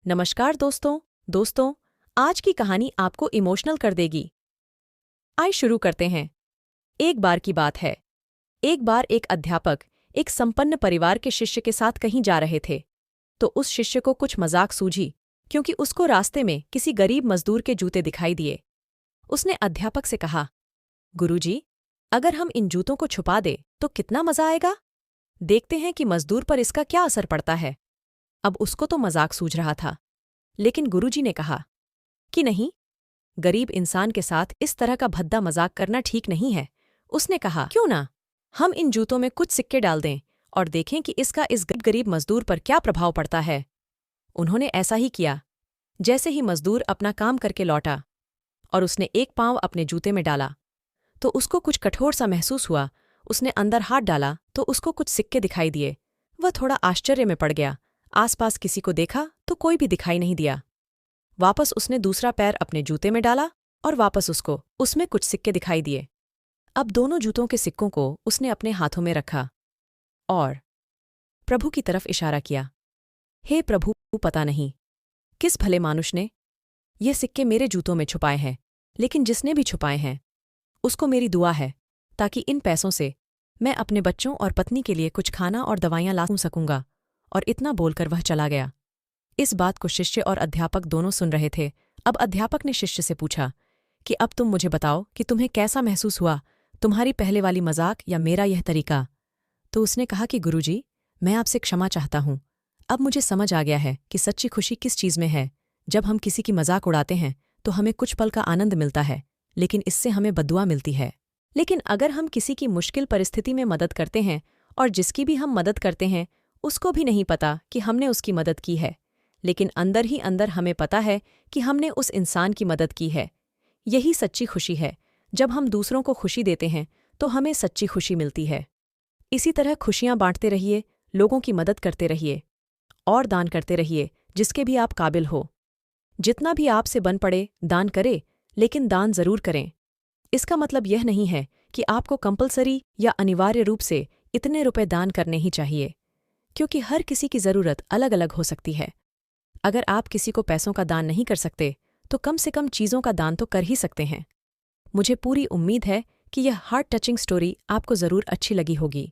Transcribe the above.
नमस्कार दोस्तों, आज की कहानी आपको इमोशनल कर देगी। आइए शुरू करते हैं। एक बार की बात है। एक बार एक अध्यापक एक संपन्न परिवार के शिष्य के साथ कहीं जा रहे थे, तो उस शिष्य को कुछ मजाक सूझी क्योंकि उसको रास्ते में किसी गरीब मजदूर के जूते दिखाई दिए। उसने अध्यापक से कहा, गुरुजी, अगर हम इन जूतों को छुपा दें तो कितना मजा आएगा। देखते हैं कि मजदूर पर इसका क्या असर पड़ता है। अब उसको तो मजाक सूझ रहा था, लेकिन गुरुजी ने कहा कि नहीं, गरीब इंसान के साथ इस तरह का भद्दा मजाक करना ठीक नहीं है। उसने कहा, क्यों ना हम इन जूतों में कुछ सिक्के डाल दें और देखें कि इसका इस गरीब मजदूर पर क्या प्रभाव पड़ता है। उन्होंने ऐसा ही किया। जैसे ही मजदूर अपना काम करके लौटा और उसने एक पांव अपने जूते में डाला तो उसको कुछ कठोर सा महसूस हुआ। उसने अंदर हाथ डाला तो उसको कुछ सिक्के दिखाई दिए। वह थोड़ा आश्चर्य में पड़ गया। आसपास किसी को देखा तो कोई भी दिखाई नहीं दिया। वापस उसने दूसरा पैर अपने जूते में डाला और वापस उसको उसमें कुछ सिक्के दिखाई दिए। अब दोनों जूतों के सिक्कों को उसने अपने हाथों में रखा और प्रभु की तरफ इशारा किया। हे प्रभु, पता नहीं किस भले मानुष ने ये सिक्के मेरे जूतों में छुपाए हैं, लेकिन जिसने भी छुपाए हैं उसको मेरी दुआ है ताकि इन पैसों से मैं अपने बच्चों और पत्नी के लिए कुछ खाना और दवाइयां ला सकूंगा। और इतना बोलकर वह चला गया। इस बात को शिष्य और अध्यापक दोनों सुन रहे थे। अब अध्यापक ने शिष्य से पूछा कि अब तुम मुझे बताओ कि तुम्हें कैसा महसूस हुआ, तुम्हारी पहले वाली मजाक या मेरा यह तरीका। तो उसने कहा कि गुरुजी, मैं आपसे क्षमा चाहता हूं। अब मुझे समझ आ गया है कि सच्ची खुशी किस चीज में है। जब हम किसी की मजाक उड़ाते हैं तो हमें कुछ पल का आनंद मिलता है, लेकिन इससे हमें बद्दुआ मिलती है। लेकिन अगर हम किसी की मुश्किल परिस्थिति में मदद करते हैं और जिसकी भी हम मदद करते हैं उसको भी नहीं पता कि हमने उसकी मदद की है, लेकिन अंदर ही अंदर हमें पता है कि हमने उस इंसान की मदद की है, यही सच्ची खुशी है। जब हम दूसरों को खुशी देते हैं तो हमें सच्ची खुशी मिलती है। इसी तरह खुशियां बांटते रहिए, लोगों की मदद करते रहिए और दान करते रहिए जिसके भी आप काबिल हो। जितना भी आपसे बन पड़े दान करें, लेकिन दान जरूर करें। इसका मतलब यह नहीं है कि आपको कंपलसरी या अनिवार्य रूप से इतने रुपए दान करने ही चाहिए, क्योंकि हर किसी की ज़रूरत अलग अलग हो सकती है। अगर आप किसी को पैसों का दान नहीं कर सकते तो कम से कम चीज़ों का दान तो कर ही सकते हैं। मुझे पूरी उम्मीद है कि यह हार्ट टचिंग स्टोरी आपको ज़रूर अच्छी लगी होगी।